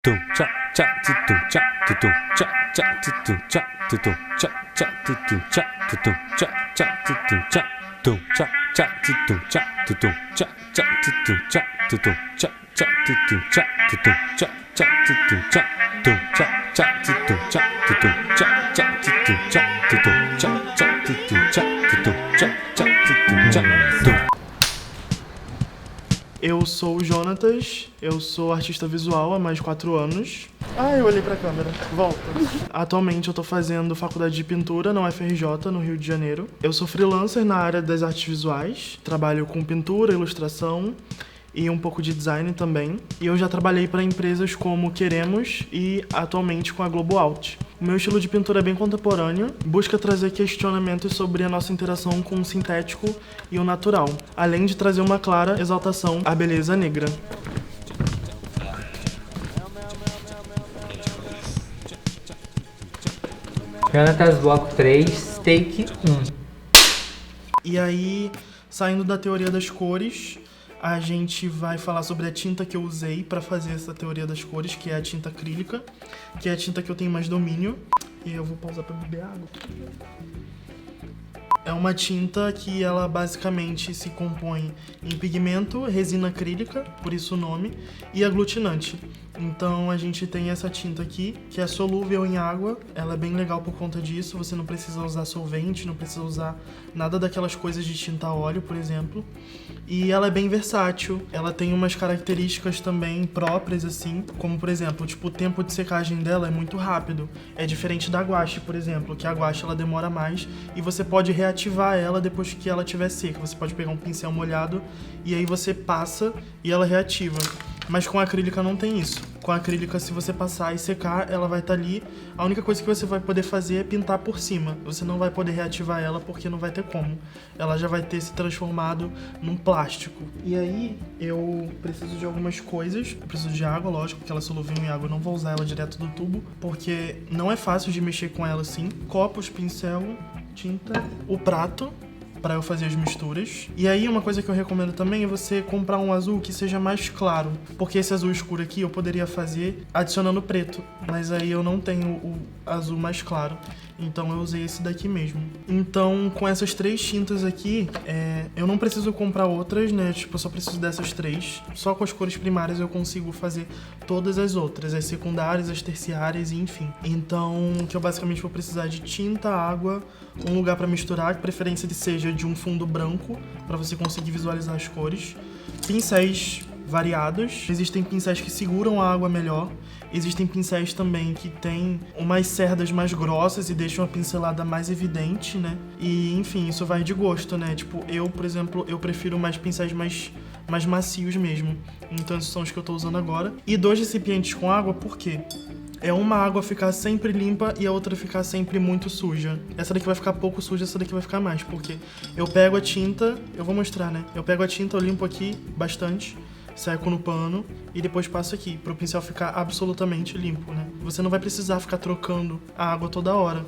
tum cha cha tum cha tum cha cha tum cha tum cha cha tum cha tum cha cha tum cha tum cha cha tum cha tum cha cha tum cha tum cha cha tum cha tum cha cha tum cha tum cha cha tum cha tum cha cha tum cha tum cha cha tum cha tum cha cha tum cha tum. Eu sou o Jonatas, eu sou artista visual há mais de 4 anos. Eu olhei pra câmera. Volta. Atualmente eu tô fazendo faculdade de pintura na UFRJ, no Rio de Janeiro. Eu sou freelancer na área das artes visuais, trabalho com pintura, ilustração e um pouco de design também. E eu já trabalhei para empresas como Queremos e atualmente com a Globo Out. O meu estilo de pintura é bem contemporâneo, busca trazer questionamentos sobre a nossa interação com o sintético e o natural, além de trazer uma clara exaltação à beleza negra. Jonatas, bloco 3, take 1. E aí, saindo da teoria das cores, a gente vai falar sobre a tinta que eu usei para fazer essa teoria das cores, que é a tinta acrílica, que é a tinta que eu tenho mais domínio. E eu vou pausar para beber água. É uma tinta que ela basicamente se compõe em pigmento, resina acrílica, por isso o nome, e aglutinante. Então a gente tem essa tinta aqui, que é solúvel em água, ela é bem legal por conta disso, você não precisa usar solvente, não precisa usar nada daquelas coisas de tinta a óleo, por exemplo. E ela é bem versátil, ela tem umas características também próprias, assim, como por exemplo, o tempo de secagem dela é muito rápido. É diferente da guache, por exemplo, que a guache ela demora mais e você pode reativar ela depois que ela estiver seca. Você pode pegar um pincel molhado e aí você passa e ela reativa. Mas com a acrílica não tem isso. Com a acrílica, se você passar e secar, ela vai estar ali. A única coisa que você vai poder fazer é pintar por cima. Você não vai poder reativar ela porque não vai ter como. Ela já vai ter se transformado num plástico. E aí, eu preciso de algumas coisas. Eu preciso de água, lógico, porque ela é solúvel em água. Eu não vou usar ela direto do tubo, porque não é fácil de mexer com ela assim. Copos, pincel, tinta, o prato para eu fazer as misturas. E aí uma coisa que eu recomendo também é você comprar um azul que seja mais claro, porque esse azul escuro aqui eu poderia fazer adicionando preto, mas aí eu não tenho o azul mais claro, então eu usei esse daqui mesmo. Então com essas 3 tintas aqui, eu não preciso comprar outras, né, eu só preciso dessas 3. Só com as cores primárias eu consigo fazer todas as outras, as secundárias, as terciárias e enfim. Então que eu basicamente vou precisar de tinta, água, um lugar para misturar, de preferência que seja de um fundo branco, para você conseguir visualizar as cores. Pincéis variados. Existem pincéis que seguram a água melhor. Existem pincéis também que têm umas cerdas mais grossas e deixam a pincelada mais evidente, né? E, enfim, isso vai de gosto, né? Eu, por exemplo, eu prefiro mais pincéis mais macios mesmo. Então, esses são os que eu tô usando agora. E 2 recipientes com água, por quê? É uma água ficar sempre limpa e a outra ficar sempre muito suja. Essa daqui vai ficar pouco suja, essa daqui vai ficar mais, porque eu pego a tinta, eu vou mostrar, né? Eu pego a tinta, eu limpo aqui bastante, seco no pano e depois passo aqui, pro pincel ficar absolutamente limpo, né? Você não vai precisar ficar trocando a água toda hora.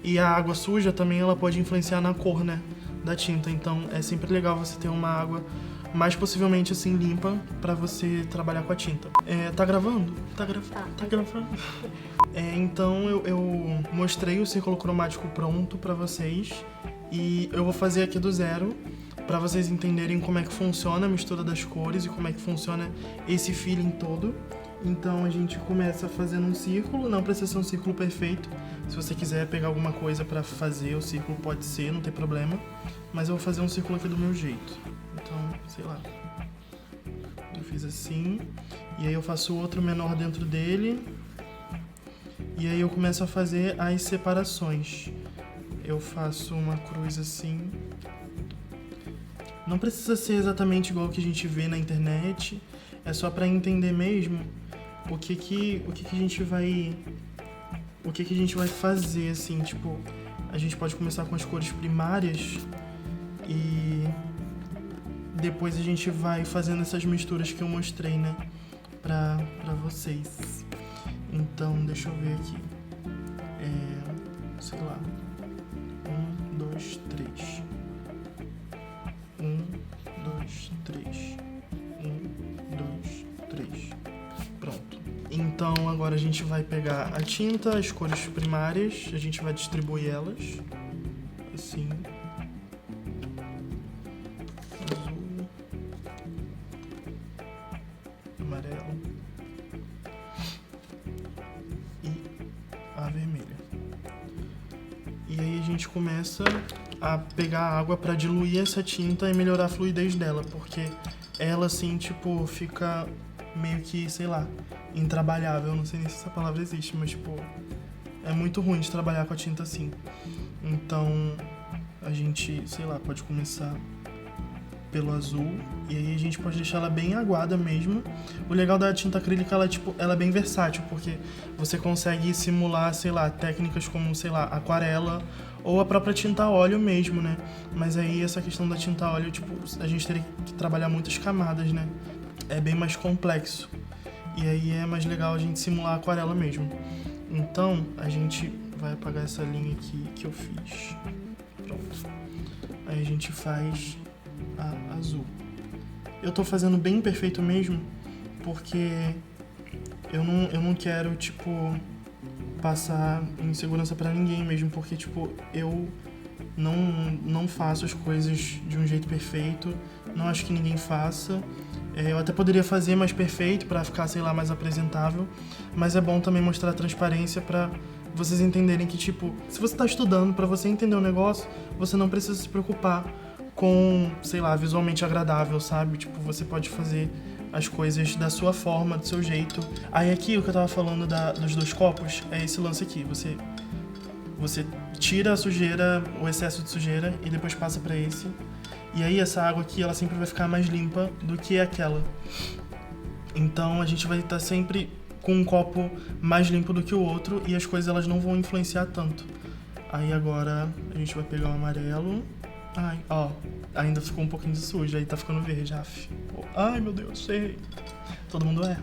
E a água suja também, ela pode influenciar na cor, né, da tinta. Então é sempre legal você ter uma água mais possivelmente assim limpa pra você trabalhar com a tinta. Tá gravando? Tá gravando. Então eu mostrei o círculo cromático pronto pra vocês e eu vou fazer aqui do zero pra vocês entenderem como é que funciona a mistura das cores e como é que funciona esse feeling todo. Então a gente começa fazendo um círculo, não precisa ser um círculo perfeito. Se você quiser pegar alguma coisa pra fazer o círculo, pode ser, não tem problema. Mas eu vou fazer um círculo aqui do meu jeito. Então, sei lá. Eu fiz assim. E aí eu faço outro menor dentro dele. E aí eu começo a fazer as separações. Eu faço uma cruz assim. Não precisa ser exatamente igual que a gente vê na internet. É só pra entender mesmo o que a gente vai fazer, assim, a gente pode começar com as cores primárias e depois a gente vai fazendo essas misturas que eu mostrei, né, pra vocês. Então, deixa eu ver aqui. Sei lá. 1, 2, 3. 1, 2, 3. 1, 2, 3. Pronto. Então, Então agora a gente vai pegar a tinta, as cores primárias, a gente vai distribuir elas. Assim. Azul. Amarelo. E a vermelha. E aí a gente começa a pegar a água pra diluir essa tinta e melhorar a fluidez dela, porque ela assim, tipo, fica meio que, sei lá, intrabalhável. Não sei nem se essa palavra existe, mas tipo, é muito ruim de trabalhar com a tinta assim. Então a gente, sei lá, pode começar pelo azul e aí a gente pode deixar ela bem aguada mesmo. O legal da tinta acrílica, ela é bem versátil, porque você consegue simular, sei lá, técnicas como, sei lá, aquarela ou a própria tinta a óleo mesmo, né? Mas aí essa questão da tinta a óleo, tipo, a gente teria que trabalhar muitas camadas, né? É bem mais complexo. E aí é mais legal a gente simular a aquarela mesmo. Então, a gente vai apagar essa linha aqui que eu fiz. Pronto. Aí a gente faz a azul. Eu tô fazendo bem perfeito mesmo, porque eu não quero, tipo, passar insegurança pra ninguém mesmo, porque, tipo, eu não faço as coisas de um jeito perfeito, não acho que ninguém faça. Eu até poderia fazer mais perfeito pra ficar, sei lá, mais apresentável, mas é bom também mostrar transparência pra vocês entenderem que, tipo, se você tá estudando, pra você entender o negócio, você não precisa se preocupar com, sei lá, visualmente agradável, sabe? Tipo, você pode fazer as coisas da sua forma, do seu jeito. Aí aqui, o que eu tava falando dos 2 copos, é esse lance aqui. Você tira a sujeira, o excesso de sujeira, e depois passa pra esse. E aí essa água aqui, ela sempre vai ficar mais limpa do que aquela. Então a gente vai estar sempre com um copo mais limpo do que o outro e as coisas elas não vão influenciar tanto. Aí agora a gente vai pegar o amarelo. Ai, ó, ainda ficou um pouquinho de sujo, aí tá ficando verde, af. Ai, meu Deus, errei. Todo mundo é?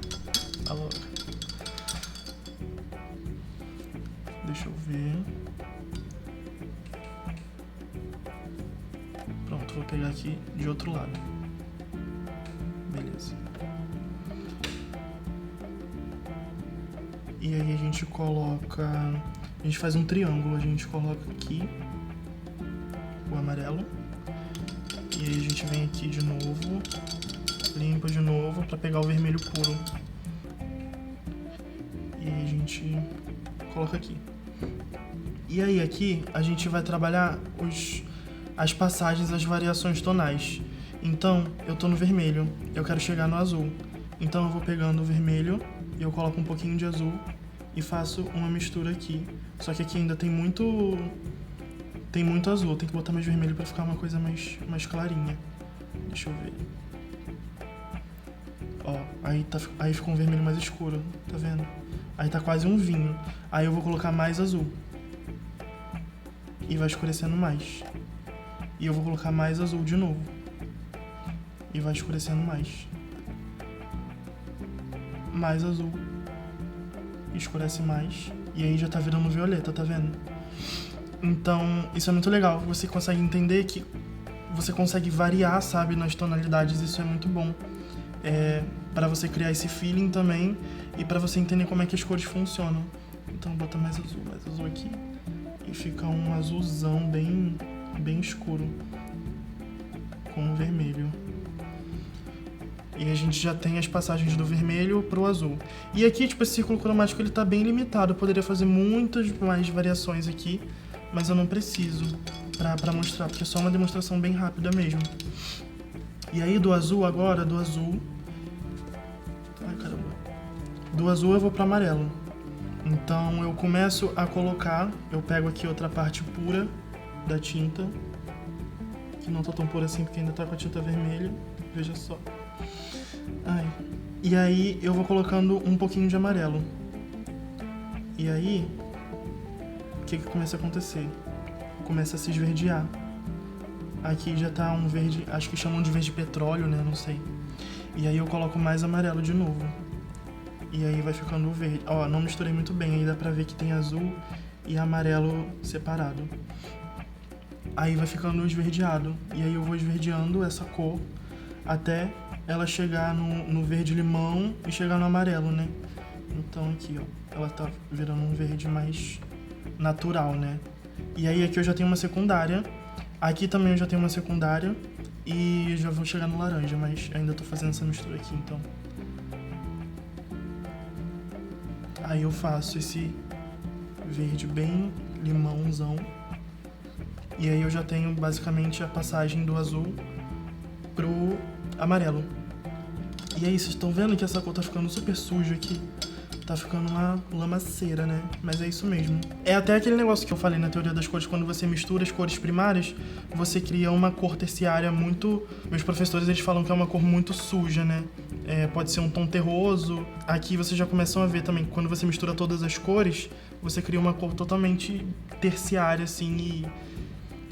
Tá louca. Deixa eu ver. Pronto, vou pegar aqui de outro lado. Beleza. E aí a gente coloca... A gente faz um triângulo, a gente coloca aqui o amarelo. E aí a gente vem aqui de novo, limpa de novo pra pegar o vermelho puro. E aí a gente coloca aqui. E aí aqui a gente vai trabalhar as passagens, as variações tonais. Então, eu tô no vermelho, eu quero chegar no azul. Então eu vou pegando o vermelho e eu coloco um pouquinho de azul e faço uma mistura aqui. Só que aqui ainda tem muito azul, tem que botar mais vermelho pra ficar uma coisa mais clarinha. Deixa eu ver. Ó, aí ficou um vermelho mais escuro, tá vendo? Aí tá quase um vinho. Aí eu vou colocar mais azul. E vai escurecendo mais. E eu vou colocar mais azul de novo. E vai escurecendo mais. Mais azul. Escurece mais. E aí já tá virando violeta, tá vendo? Então, isso é muito legal. Você consegue entender que você consegue variar, sabe, nas tonalidades. Isso é muito bom. Pra você criar esse feeling também. E pra você entender como é que as cores funcionam. Então, bota mais azul aqui. E fica um azulzão bem escuro. Com o vermelho. E a gente já tem as passagens do vermelho pro azul. E aqui, tipo, esse círculo cromático, ele tá bem limitado. Eu poderia fazer muitas mais variações aqui, mas eu não preciso pra mostrar, porque é só uma demonstração bem rápida mesmo. E aí, do azul agora, ai, caramba. Do azul eu vou pro amarelo. Então, eu começo a colocar... Eu pego aqui outra parte pura da tinta, que não tá tão pura assim, porque ainda tá com a tinta vermelha. Veja só. Ai. E aí eu vou colocando um pouquinho de amarelo. E aí, o que começa a acontecer? Começa a se esverdear. Aqui já tá um verde, acho que chamam de verde petróleo, né? Não sei. E aí eu coloco mais amarelo de novo. E aí vai ficando o verde. Ó, não misturei muito bem, aí dá pra ver que tem azul e amarelo separado. Aí vai ficando esverdeado. E aí eu vou esverdeando essa cor até ela chegar no verde limão e chegar no amarelo, né? Então aqui, ó, ela tá virando um verde mais natural, né? E aí aqui eu já tenho uma secundária. Aqui também eu já tenho uma secundária. E já vou chegar no laranja, mas ainda tô fazendo essa mistura aqui, então. Aí eu faço esse verde bem limãozão. E aí eu já tenho basicamente a passagem do azul pro amarelo. E aí, vocês estão vendo que essa cor tá ficando super suja aqui. Tá ficando uma lamaceira, né? Mas é isso mesmo. É até aquele negócio que eu falei na teoria das cores, quando você mistura as cores primárias, você cria uma cor terciária muito... Meus professores, eles falam que é uma cor muito suja, né? Pode ser um tom terroso. Aqui vocês já começam a ver também que quando você mistura todas as cores, você cria uma cor totalmente terciária, assim, e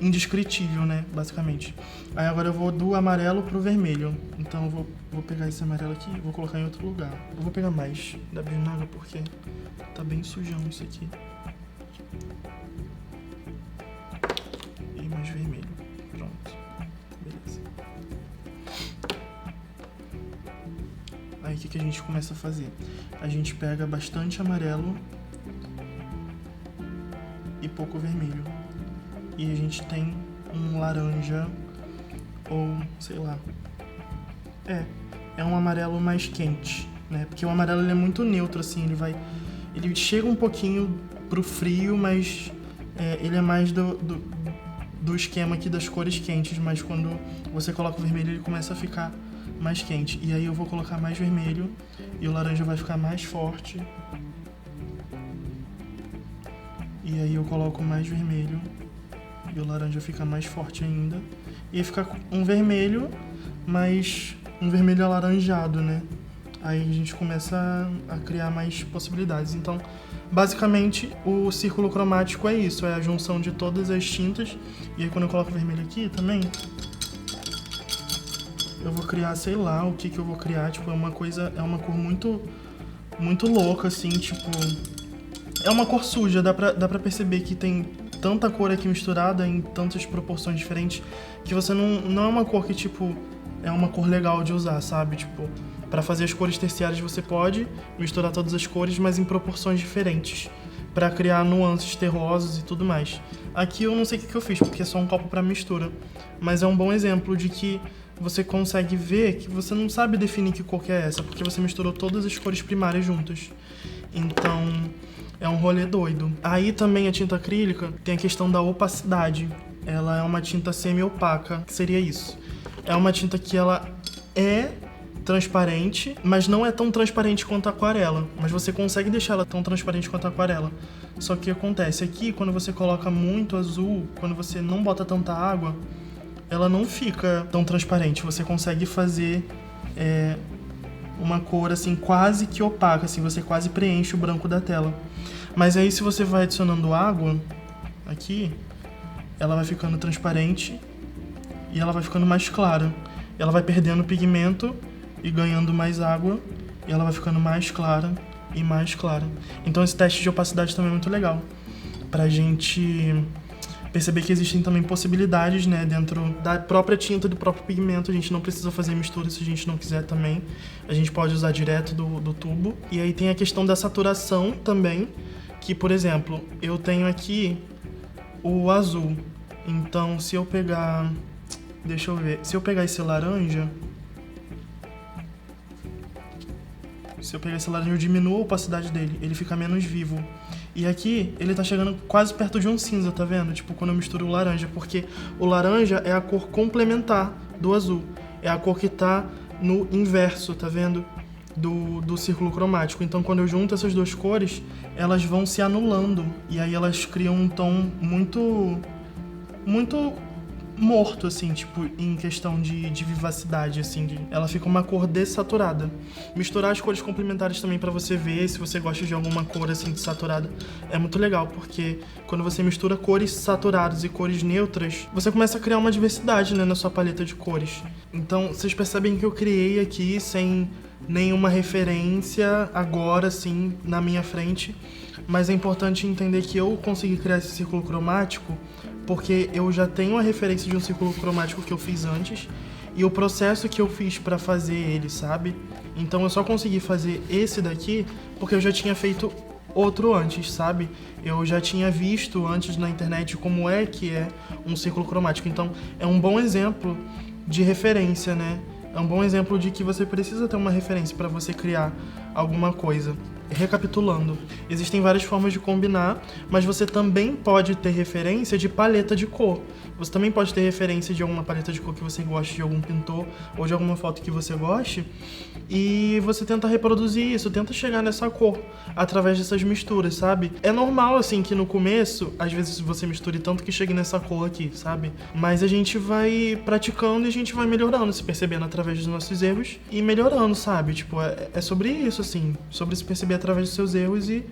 indescritível, né? Basicamente. Aí agora eu vou do amarelo pro vermelho. Então eu vou pegar esse amarelo aqui e vou colocar em outro lugar. Eu vou pegar mais da bisnaga porque tá bem sujão isso aqui. E mais vermelho. Pronto. Beleza. Aí o que a gente começa a fazer? A gente pega bastante amarelo e pouco vermelho. E a gente tem um laranja ou, sei lá, é um amarelo mais quente, né? Porque o amarelo ele é muito neutro, assim, ele chega um pouquinho pro frio, mas ele é mais do esquema aqui das cores quentes, mas quando você coloca o vermelho ele começa a ficar mais quente. E aí eu vou colocar mais vermelho e o laranja vai ficar mais forte. E aí eu coloco mais vermelho e o laranja fica mais forte ainda. E aí fica um vermelho, mas um vermelho alaranjado, né? Aí a gente começa a criar mais possibilidades. Então, basicamente, o círculo cromático é isso, é a junção de todas as tintas. E aí quando eu coloco o vermelho aqui também, eu vou criar, sei lá, o que eu vou criar. Tipo, é uma cor muito, muito louca, assim, tipo... É uma cor suja, dá pra perceber que tem tanta cor aqui misturada em tantas proporções diferentes que você não é uma cor que, tipo, é uma cor legal de usar, sabe? Tipo, pra fazer as cores terciárias você pode misturar todas as cores, mas em proporções diferentes, pra criar nuances terrosos e tudo mais. Aqui eu não sei o que eu fiz, porque é só um copo pra mistura, mas é um bom exemplo de que você consegue ver que você não sabe definir que cor que é essa, porque você misturou todas as cores primárias juntas. Então... é um rolê doido. Aí também a tinta acrílica tem a questão da opacidade. Ela é uma tinta semi-opaca, que seria isso. É uma tinta que ela é transparente, mas não é tão transparente quanto a aquarela. Mas você consegue deixar ela tão transparente quanto a aquarela. Só que o que acontece aqui, quando você coloca muito azul, quando você não bota tanta água, ela não fica tão transparente. Você consegue fazer uma cor assim quase que opaca, assim, você quase preenche o branco da tela. Mas aí se você vai adicionando água aqui, ela vai ficando transparente e ela vai ficando mais clara. Ela vai perdendo pigmento e ganhando mais água, e ela vai ficando mais clara e mais clara. Então esse teste de opacidade também é muito legal, pra gente perceber que existem também possibilidades, né, dentro da própria tinta, do próprio pigmento. A gente não precisa fazer mistura se a gente não quiser também. A gente pode usar direto do tubo. E aí tem a questão da saturação também, que, por exemplo, eu tenho aqui o azul. Então, se eu pegar... deixa eu ver. Se eu pegar esse laranja... eu diminuo a opacidade dele. Ele fica menos vivo. E aqui, ele tá chegando quase perto de um cinza, tá vendo? Tipo, quando eu misturo o laranja. Porque o laranja é a cor complementar do azul. É a cor que tá no inverso, tá vendo? Do círculo cromático. Então, quando eu junto essas duas cores, elas vão se anulando. E aí elas criam um tom muito... muito morto, assim, tipo, em questão de vivacidade, assim. Ela fica uma cor dessaturada. Misturar as cores complementares também pra você ver se você gosta de alguma cor, assim, desaturada. É muito legal, porque quando você mistura cores saturadas e cores neutras, você começa a criar uma diversidade, né, na sua paleta de cores. Então, vocês percebem que eu criei aqui sem nenhuma referência agora, assim, na minha frente. Mas é importante entender que eu consegui criar esse círculo cromático porque eu já tenho a referência de um círculo cromático que eu fiz antes e o processo que eu fiz pra fazer ele, sabe? Então eu só consegui fazer esse daqui porque eu já tinha feito outro antes, sabe? Eu já tinha visto antes na internet como é que é um círculo cromático. Então é um bom exemplo de referência, né? É um bom exemplo de que você precisa ter uma referência para você criar alguma coisa. Recapitulando, existem várias formas de combinar, mas você também pode ter referência de paleta de cor. Você também pode ter referência de alguma paleta de cor que você goste, de algum pintor ou de alguma foto que você goste, e você tenta reproduzir isso, tenta chegar nessa cor através dessas misturas, sabe? É normal, assim, que no começo, às vezes você misture tanto que chegue nessa cor aqui, sabe? Mas a gente vai praticando e a gente vai melhorando, se percebendo através dos nossos erros e melhorando, sabe? Tipo, é sobre isso, assim, sobre se perceber através dos seus erros e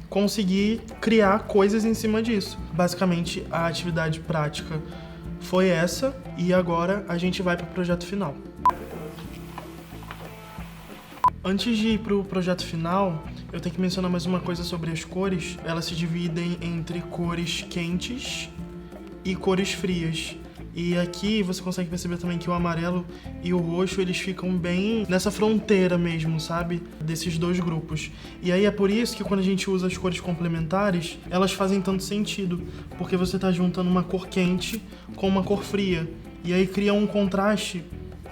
conseguir criar coisas em cima disso. Basicamente, a atividade prática foi essa e agora a gente vai para o projeto final. Antes de ir para o projeto final, eu tenho que mencionar mais uma coisa sobre as cores. Elas se dividem entre cores quentes e cores frias. E aqui você consegue perceber também que o amarelo e o roxo, eles ficam bem nessa fronteira mesmo, sabe? Desses dois grupos. E aí é por isso que quando a gente usa as cores complementares, elas fazem tanto sentido. Porque você tá juntando uma cor quente com uma cor fria. E aí cria um contraste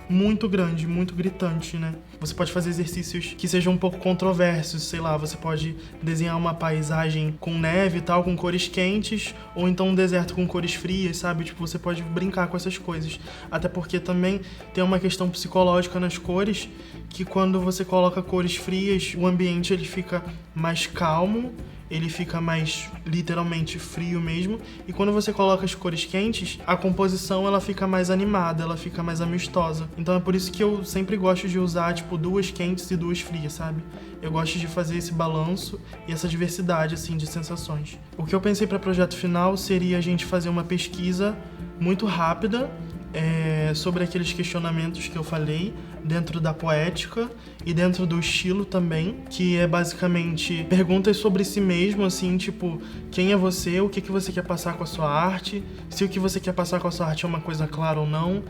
muito grande, muito gritante, né? Você pode fazer exercícios que sejam um pouco controversos, sei lá, você pode desenhar uma paisagem com neve e tal, com cores quentes, ou então um deserto com cores frias, sabe? Tipo, você pode brincar com essas coisas. Até porque também tem uma questão psicológica nas cores, que quando você coloca cores frias, o ambiente ele fica mais calmo, ele fica mais literalmente frio mesmo, e quando você coloca as cores quentes, a composição ela fica mais animada, ela fica mais amistosa. Então é por isso que eu sempre gosto de usar tipo 2 quentes e 2 frias, sabe? Eu gosto de fazer esse balanço e essa diversidade assim de sensações. O que eu pensei para o projeto final seria a gente fazer uma pesquisa muito rápida sobre aqueles questionamentos que eu falei, dentro da poética e dentro do estilo também, que é basicamente perguntas sobre si mesmo, assim, tipo, quem é você, o que você quer passar com a sua arte, se o que você quer passar com a sua arte é uma coisa clara ou não,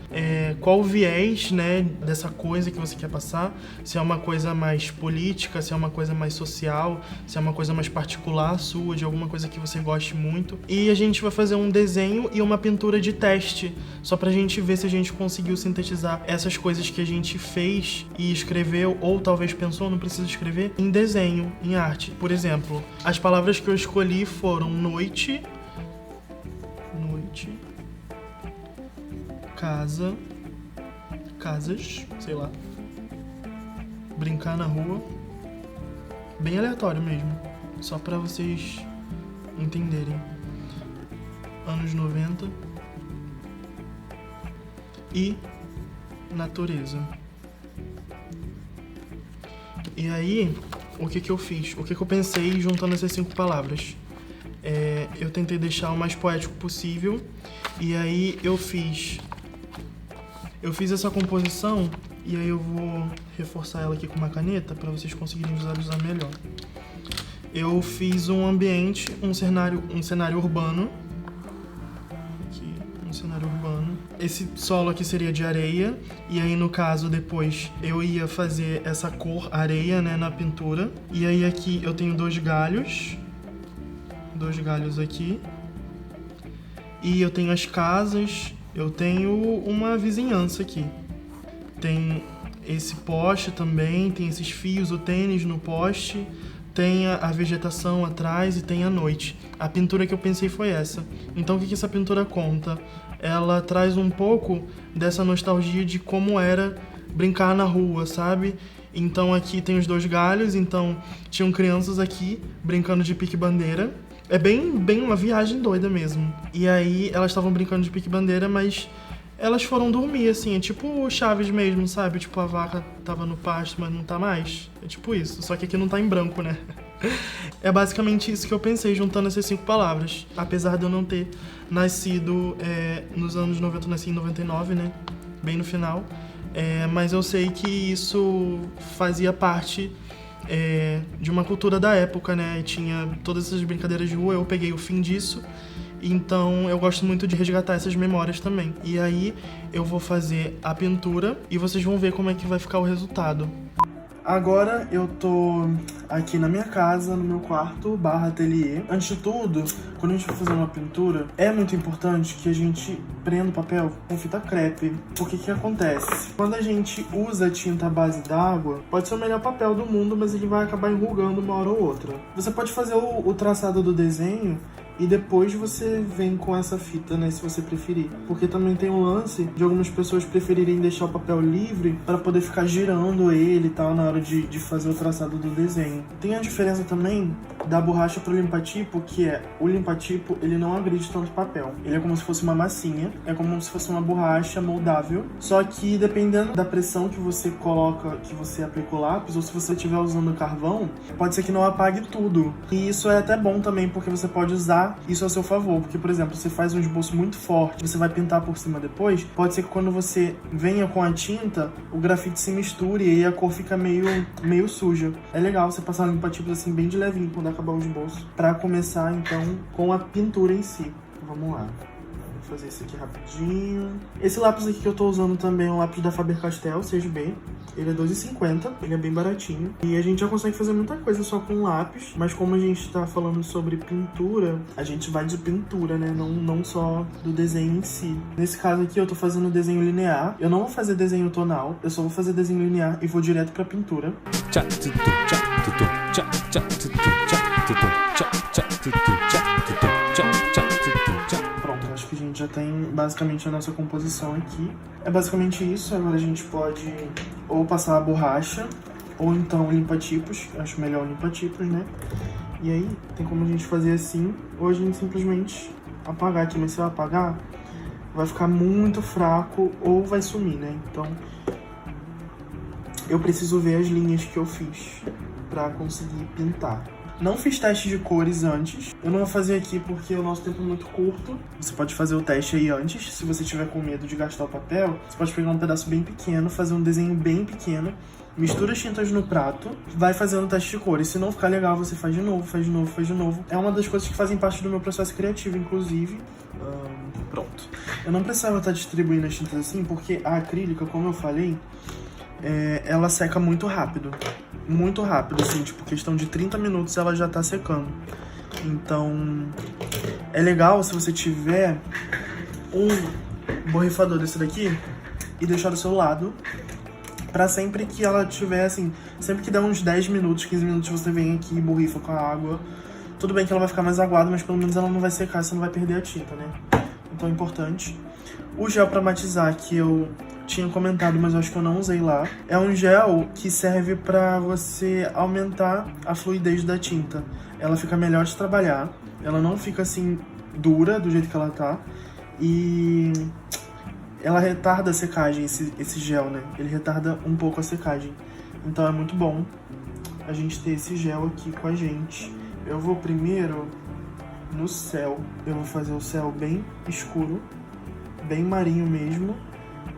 qual o viés, né, dessa coisa que você quer passar, se é uma coisa mais política, se é uma coisa mais social, se é uma coisa mais particular sua, de alguma coisa que você goste muito. E a gente vai fazer um desenho e uma pintura de teste, só pra gente ver se a gente conseguiu sintetizar essas coisas que a gente fez e escreveu, ou talvez pensou, não precisa escrever, em desenho, em arte. Por exemplo, as palavras que eu escolhi foram noite, casa, casas, sei lá, brincar na rua, bem aleatório mesmo, só pra vocês entenderem. Anos 90 e natureza. E aí, o que eu fiz? O que eu pensei juntando essas 5 palavras? Eu tentei deixar o mais poético possível, e aí eu fiz essa composição, e aí eu vou reforçar ela aqui com uma caneta para vocês conseguirem visualizar melhor. Eu fiz um ambiente, um cenário urbano. Aqui, um cenário urbano. Esse solo aqui seria de areia, e aí no caso depois eu ia fazer essa cor areia, né, na pintura. E aí aqui eu tenho 2 galhos aqui, e eu tenho as casas, eu tenho uma vizinhança aqui. Tem esse poste também, tem esses fios, o tênis no poste, tem a vegetação atrás e tem a noite. A pintura que eu pensei foi essa. Então o que essa pintura conta? Ela traz um pouco dessa nostalgia de como era brincar na rua, sabe? Então aqui tem os 2 galhos, então tinham crianças aqui brincando de pique-bandeira. É bem uma viagem doida mesmo. E aí elas estavam brincando de pique-bandeira, mas elas foram dormir, assim, é tipo Chaves mesmo, sabe? Tipo, a vaca tava no pasto, mas não tá mais. É tipo isso, só que aqui não tá em branco, né? É basicamente isso que eu pensei, juntando essas 5 palavras. Apesar de eu não ter nascido nos anos 90, eu nasci em 99, né? Bem no final. Mas eu sei que isso fazia parte de uma cultura da época, né? E tinha todas essas brincadeiras de rua, eu peguei o fim disso. Então eu gosto muito de resgatar essas memórias também. E aí eu vou fazer a pintura e vocês vão ver como é que vai ficar o resultado. Agora eu tô aqui na minha casa, no meu quarto, /ateliê. Antes de tudo, quando a gente for fazer uma pintura, é muito importante que a gente prenda o papel com fita crepe. Porque que acontece? Quando a gente usa tinta à base d'água, pode ser o melhor papel do mundo, mas ele vai acabar enrugando uma hora ou outra. Você pode fazer o traçado do desenho e depois você vem com essa fita, né, se você preferir. Porque também tem um lance de algumas pessoas preferirem deixar o papel livre para poder ficar girando ele e tal na hora de fazer o traçado do desenho. Tem a diferença também da borracha pro limpa-tipo, que é o limpa-tipo, ele não agride tanto papel. Ele é como se fosse uma massinha, é como se fosse uma borracha moldável, só que dependendo da pressão que você coloca, que você aplica o lápis, ou se você estiver usando carvão, pode ser que não apague tudo. E isso é até bom também, porque você pode usar isso a seu favor, porque, por exemplo, você faz um esboço muito forte, você vai pintar por cima depois, pode ser que quando você venha com a tinta, o grafite se misture e aí a cor fica meio suja. É legal você passar um limpa-tipo assim bem de levinho quando acabar o esboço, pra começar então com a pintura em si. Vamos lá. Vou fazer isso aqui rapidinho. Esse lápis aqui que eu tô usando também é um lápis da Faber-Castell 6B. Ele é R$2,50, ele é bem baratinho. E a gente já consegue fazer muita coisa só com lápis, mas como a gente tá falando sobre pintura, a gente vai de pintura, né? Não só do desenho em si. Nesse caso aqui eu tô fazendo desenho linear. Eu não vou fazer desenho tonal, eu só vou fazer desenho linear e vou direto pra pintura. Pronto, acho que a gente já tem basicamente a nossa composição aqui. É basicamente isso. Agora a gente pode ou passar a borracha, ou então limpa-tipos. Acho melhor limpa-tipos, né? E aí, tem como a gente fazer assim, ou a gente simplesmente apagar aqui. Mas se eu apagar, vai ficar muito fraco ou vai sumir, né? Então, eu preciso ver as linhas que eu fiz pra conseguir pintar. Não fiz teste de cores antes. Eu não vou fazer aqui porque o nosso tempo é muito curto. Você pode fazer o teste aí antes. Se você tiver com medo de gastar o papel, você pode pegar um pedaço bem pequeno, fazer um desenho bem pequeno, mistura as tintas no prato, vai fazendo o teste de cores. Se não ficar legal, você faz de novo, faz de novo, faz de novo. É uma das coisas que fazem parte do meu processo criativo, inclusive. Pronto. Eu não precisava estar distribuindo as tintas assim, porque a acrílica, como eu falei, ela seca muito rápido. Muito rápido, assim, tipo, questão de 30 minutos ela já tá secando. Então, é legal se você tiver um borrifador desse daqui e deixar do seu lado, pra sempre que ela tiver, assim, sempre que der uns 10 minutos, 15 minutos, você vem aqui e borrifa com a água. Tudo bem que ela vai ficar mais aguada, mas pelo menos ela não vai secar, você não vai perder a tinta, né? Então é importante. O gel pra matizar, que eu tinha comentado, mas eu acho que eu não usei lá. É um gel que serve pra você aumentar a fluidez da tinta. Ela fica melhor de trabalhar. Ela não fica assim dura do jeito que ela tá. E ela retarda a secagem, esse gel, né? Ele retarda um pouco a secagem. Então é muito bom a gente ter esse gel aqui com a gente. Eu vou primeiro no céu. Eu vou fazer o céu bem escuro, bem marinho mesmo.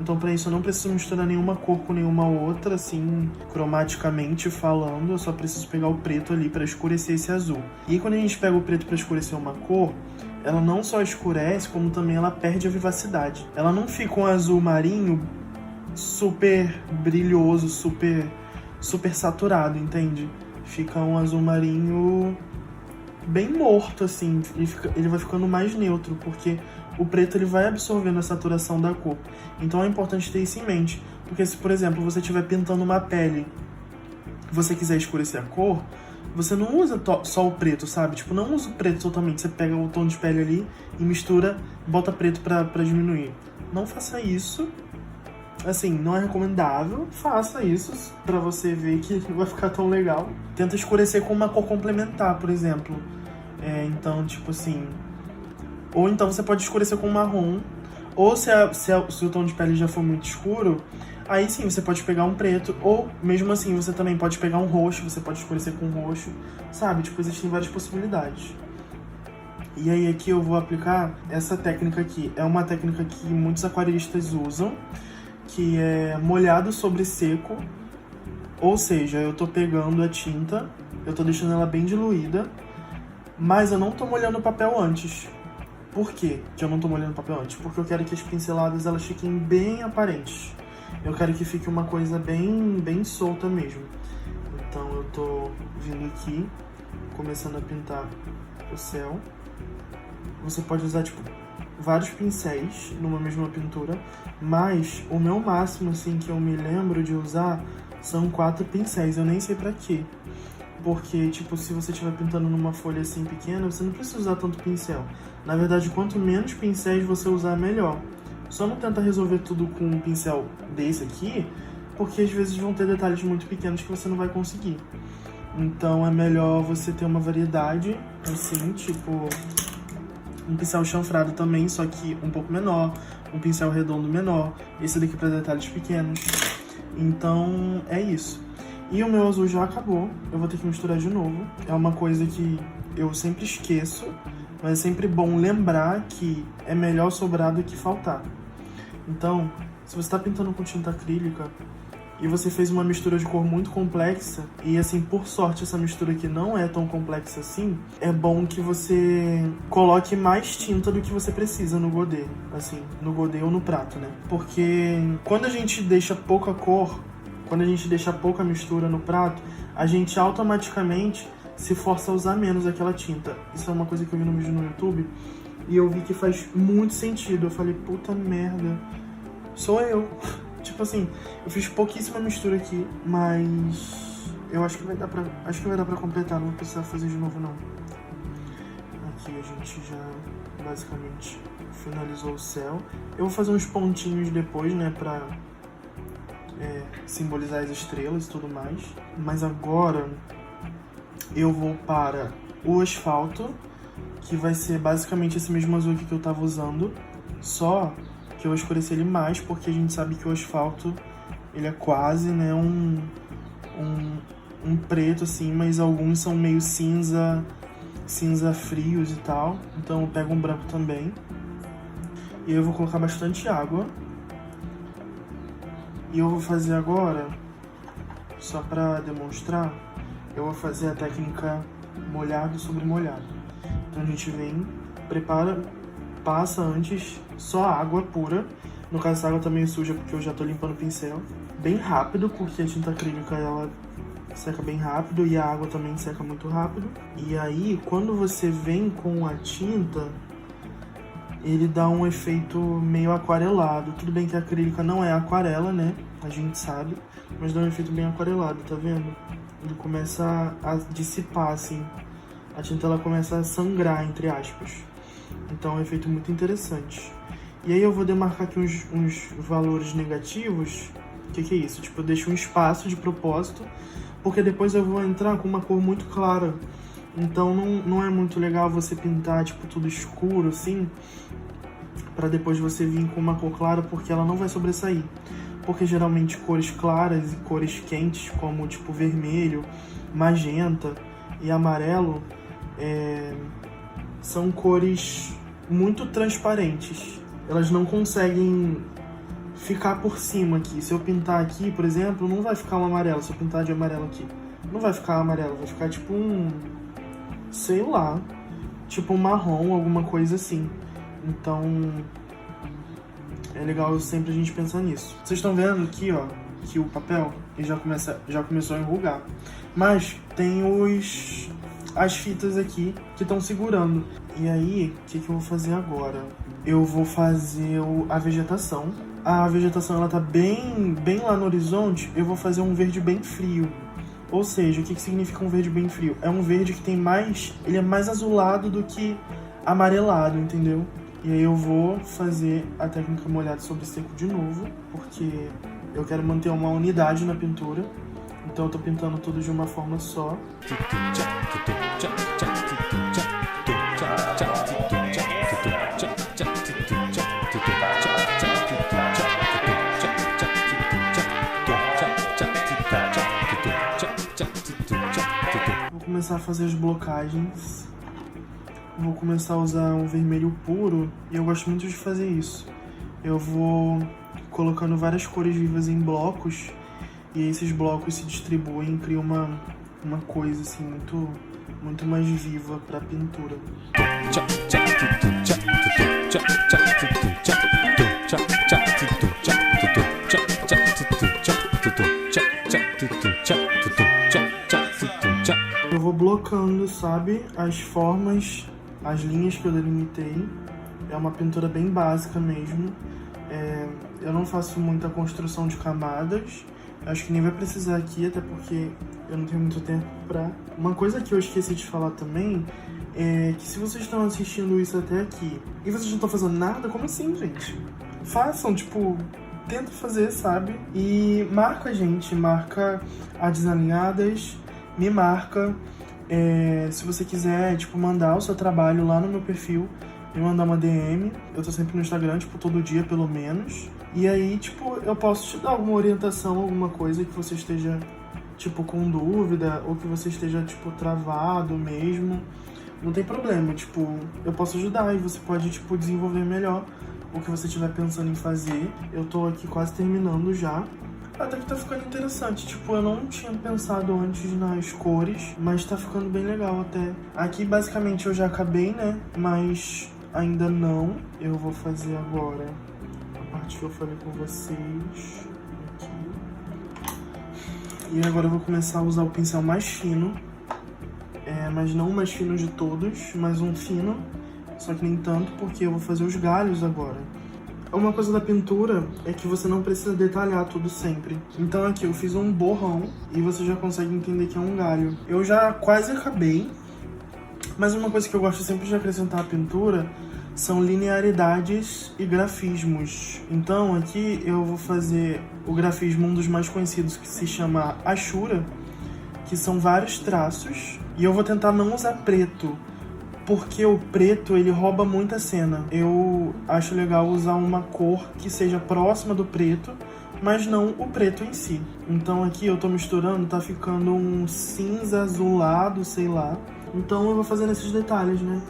Então, pra isso, eu não preciso misturar nenhuma cor com nenhuma outra, assim, cromaticamente falando. Eu só preciso pegar o preto ali pra escurecer esse azul. E quando a gente pega o preto pra escurecer uma cor, ela não só escurece, como também ela perde a vivacidade. Ela não fica um azul marinho super brilhoso, super saturado, entende? Fica um azul marinho bem morto, assim. Ele vai ficando mais neutro, porque o preto ele vai absorvendo a saturação da cor. Então é importante ter isso em mente. Porque se, por exemplo, você estiver pintando uma pele e você quiser escurecer a cor, você não usa só o preto, sabe? Tipo, não usa o preto totalmente. Você pega o tom de pele ali e mistura, bota preto pra diminuir. Não faça isso. Assim, não é recomendável. Faça isso pra você ver que não vai ficar tão legal. Tenta escurecer com uma cor complementar, por exemplo. Então, tipo assim... Ou então você pode escurecer com marrom. Ou se o tom de pele já for muito escuro, aí sim você pode pegar um preto. Ou mesmo assim você também pode pegar um roxo. Você pode escurecer com roxo. Sabe? Tipo, existem várias possibilidades. E aí aqui eu vou aplicar essa técnica aqui. É uma técnica que muitos aquarelistas usam, que é molhado sobre seco. Ou seja, eu tô pegando a tinta, eu tô deixando ela bem diluída, mas eu não tô molhando o papel antes. Por quê que eu não tô molhando o papel antes? Porque eu quero que as pinceladas elas fiquem bem aparentes. Eu quero que fique uma coisa bem solta mesmo. Então eu tô vindo aqui, começando a pintar o céu. Você pode usar, tipo, vários pincéis numa mesma pintura, mas o meu máximo, assim, que eu me lembro de usar são 4 pincéis. Eu nem sei pra quê. Porque, tipo, se você estiver pintando numa folha assim pequena, você não precisa usar tanto pincel. Na verdade, quanto menos pincéis você usar, melhor. Só não tenta resolver tudo com um pincel desse aqui, porque às vezes vão ter detalhes muito pequenos que você não vai conseguir. Então é melhor você ter uma variedade, assim, tipo um pincel chanfrado também, só que um pouco menor, um pincel redondo menor, esse daqui para detalhes pequenos. Então é isso. E o meu azul já acabou, eu vou ter que misturar de novo. É uma coisa que eu sempre esqueço, mas é sempre bom lembrar que é melhor sobrar do que faltar. Então, se você está pintando com tinta acrílica e você fez uma mistura de cor muito complexa, e assim, por sorte, essa mistura aqui não é tão complexa assim, é bom que você coloque mais tinta do que você precisa no godê, assim, no godê ou no prato, né? Porque quando a gente deixa pouca cor, quando a gente deixa pouca mistura no prato, a gente automaticamente se força a usar menos aquela tinta. Isso é uma coisa que eu vi no vídeo no YouTube e eu vi que faz muito sentido. Eu falei, puta merda, sou eu. Tipo assim, eu fiz pouquíssima mistura aqui, mas eu acho que vai dar pra completar, não vou precisar fazer de novo não. Aqui a gente já basicamente finalizou o céu. Eu vou fazer uns pontinhos depois, né, pra simbolizar as estrelas e tudo mais. Mas agora eu vou para o asfalto, que vai ser basicamente esse mesmo azul aqui que eu tava usando, só que eu escureci ele mais, porque a gente sabe que o asfalto, ele é quase, né, um preto, assim, mas alguns são meio cinza frios e tal. Então eu pego um branco também. E eu vou colocar bastante água. E eu vou fazer agora, só pra demonstrar, eu vou fazer a técnica molhado sobre molhado. Então a gente vem, prepara, passa antes só água pura. No caso, essa água também é suja porque eu já tô limpando o pincel. Bem rápido, porque a tinta acrílica ela seca bem rápido e a água também seca muito rápido. E aí, quando você vem com a tinta, ele dá um efeito meio aquarelado. Tudo bem que a acrílica não é aquarela, né? A gente sabe. Mas dá um efeito bem aquarelado, tá vendo? Ele começa a dissipar, assim. A tinta ela começa a sangrar, entre aspas. Então é um efeito muito interessante. E aí eu vou demarcar aqui uns valores negativos. O que é isso? Tipo, eu deixo um espaço de propósito, porque depois eu vou entrar com uma cor muito clara. Então não é muito legal você pintar, tipo, tudo escuro, assim, pra depois você vir com uma cor clara, porque ela não vai sobressair. Porque geralmente cores claras e cores quentes, como tipo vermelho, magenta e amarelo, são cores muito transparentes. Elas não conseguem ficar por cima aqui. Se eu pintar aqui, por exemplo, não vai ficar um amarelo. Se eu pintar de amarelo aqui, não vai ficar amarelo, vai ficar tipo sei lá, tipo um marrom, alguma coisa assim. Então é legal sempre a gente pensar nisso. Vocês estão vendo aqui, ó, que o papel ele já começou a enrugar. Mas tem as fitas aqui que estão segurando. E aí, o que eu vou fazer agora? Eu vou fazer a vegetação. A vegetação ela tá bem lá no horizonte. Eu vou fazer um verde bem frio. Ou seja, o que significa um verde bem frio? É um verde que ele é mais azulado do que amarelado, entendeu? E aí eu vou fazer a técnica molhado sobre seco de novo, porque eu quero manter uma unidade na pintura. Então eu tô pintando tudo de uma forma só. Vou começar a fazer as blocagens. Vou começar a usar um vermelho puro e eu gosto muito de fazer isso. Eu vou colocando várias cores vivas em blocos e esses blocos se distribuem e criam uma coisa assim muito mais viva para a pintura. colocando, sabe, as formas, as linhas que eu delimitei. É uma pintura bem básica mesmo. Eu não faço muita construção de camadas. Acho que nem vai precisar aqui, até porque eu não tenho muito tempo pra... Uma coisa que eu esqueci de falar também é que se vocês estão assistindo isso até aqui e vocês não estão fazendo nada, como assim, gente? Façam, tipo, tenta fazer, sabe? E marca a gente, marca a Desalinhadas, me marca. Se você quiser, tipo, mandar o seu trabalho lá no meu perfil, me mandar uma DM. Eu tô sempre no Instagram, tipo, todo dia, pelo menos. E aí, tipo, eu posso te dar alguma orientação, alguma coisa que você esteja, tipo, com dúvida, ou que você esteja, tipo, travado mesmo. Não tem problema, tipo, eu posso ajudar e você pode, tipo, desenvolver melhor o que você estiver pensando em fazer. Eu tô aqui quase terminando já. Até que tá ficando interessante, tipo, eu não tinha pensado antes nas cores, mas tá ficando bem legal até. Aqui, basicamente, eu já acabei, né, mas ainda não. Eu vou fazer agora a parte que eu falei com vocês. Aqui. E agora eu vou começar a usar o pincel mais fino. Mas não o mais fino de todos, mas um fino. Só que nem tanto, porque eu vou fazer os galhos agora. Uma coisa da pintura é que você não precisa detalhar tudo sempre. Então aqui eu fiz um borrão e você já consegue entender que é um galho. Eu já quase acabei, mas uma coisa que eu gosto sempre de acrescentar à pintura são linearidades e grafismos. Então aqui eu vou fazer o grafismo, um dos mais conhecidos, que se chama Ashura, que são vários traços. E eu vou tentar não usar preto, porque o preto, ele rouba muito a cena. Eu acho legal usar uma cor que seja próxima do preto, mas não o preto em si. Então aqui eu tô misturando, tá ficando um cinza azulado, sei lá. Então eu vou fazendo esses detalhes, né?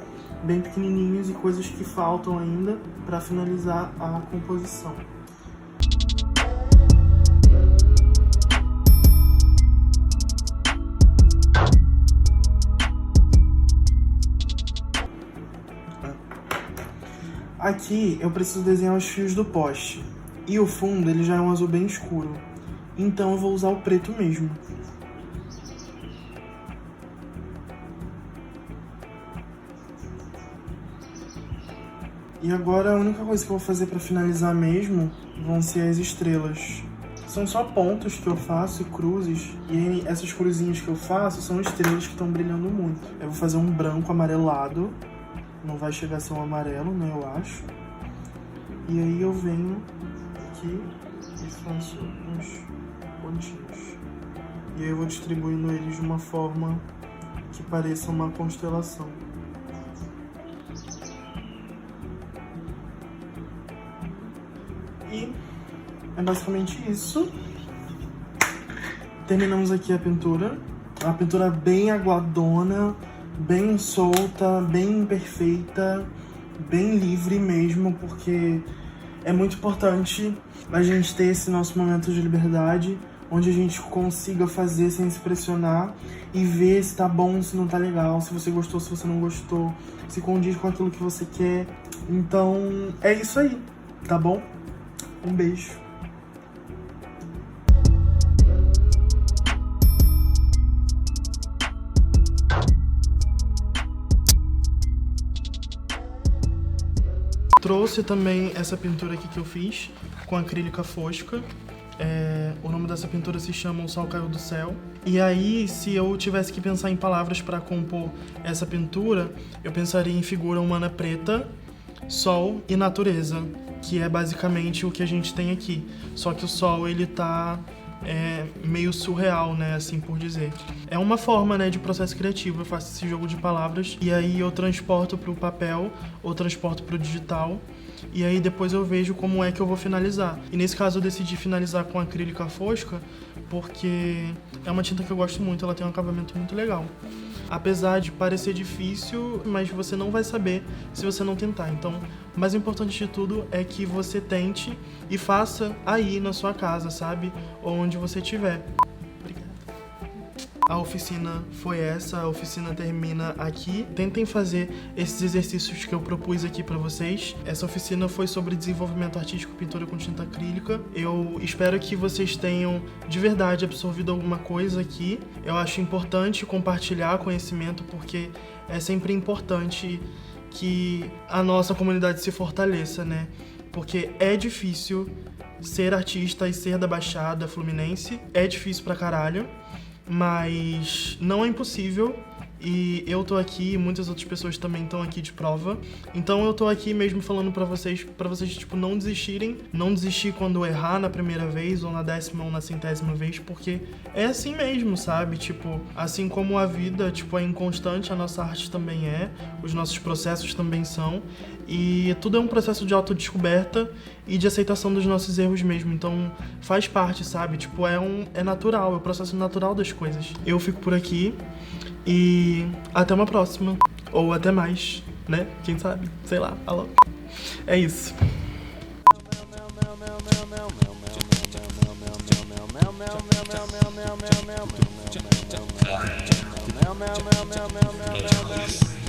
Bem pequenininhos e coisas que faltam ainda pra finalizar a composição. Aqui eu preciso desenhar os fios do poste. E o fundo, ele já é um azul bem escuro. Então eu vou usar o preto mesmo. E agora a única coisa que eu vou fazer para finalizar mesmo vão ser as estrelas. São só pontos que eu faço e cruzes. E aí, essas cruzinhas que eu faço são estrelas que estão brilhando muito. Eu vou fazer um branco amarelado. Não vai chegar a ser um amarelo, né, eu acho. E aí eu venho aqui e faço uns pontinhos. E aí eu vou distribuindo eles de uma forma que pareça uma constelação. E é basicamente isso. Terminamos aqui a pintura. Uma pintura bem aguadona, bem solta, bem perfeita, bem livre mesmo, porque é muito importante a gente ter esse nosso momento de liberdade, onde a gente consiga fazer sem se pressionar e ver se tá bom, se não tá legal, se você gostou, se você não gostou, se condiz com aquilo que você quer. Então é isso aí, tá bom? Um beijo. Trouxe também essa pintura aqui que eu fiz com acrílica fosca. O nome dessa pintura se chama O Sol Caiu do Céu. E aí, se eu tivesse que pensar em palavras para compor essa pintura, eu pensaria em figura humana preta, sol e natureza, que é basicamente o que a gente tem aqui. Só que o sol, ele tá meio surreal, né, assim por dizer. É uma forma, né, de processo criativo. Eu faço esse jogo de palavras e aí eu transporto pro papel ou transporto pro digital. E aí depois eu vejo como é que eu vou finalizar. E nesse caso eu decidi finalizar com acrílica fosca, porque é uma tinta que eu gosto muito, ela tem um acabamento muito legal. Apesar de parecer difícil, mas você não vai saber se você não tentar. Então, o mais importante de tudo é que você tente e faça aí na sua casa, sabe? Ou onde você estiver. Obrigado. A oficina foi essa, a oficina termina aqui. Tentem fazer esses exercícios que eu propus aqui pra vocês. Essa oficina foi sobre desenvolvimento artístico, pintura com tinta acrílica. Eu espero que vocês tenham de verdade absorvido alguma coisa aqui. Eu acho importante compartilhar conhecimento porque é sempre importante que a nossa comunidade se fortaleça, né? Porque é difícil ser artista e ser da Baixada Fluminense. É difícil pra caralho. Mas não é impossível e eu tô aqui e muitas outras pessoas também estão aqui de prova. Então eu tô aqui mesmo falando pra vocês tipo, não desistirem. Não desistir quando errar na primeira vez ou na 10ª ou na 100ª vez, porque é assim mesmo, sabe? Tipo, assim como a vida, tipo, é inconstante, a nossa arte também é, os nossos processos também são. E tudo é um processo de autodescoberta e de aceitação dos nossos erros mesmo. Então faz parte, sabe? Tipo, é natural, é o processo natural das coisas. Eu fico por aqui e até uma próxima. Ou até mais, né? Quem sabe? Sei lá, alô. É isso.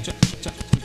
Tchau, tchau.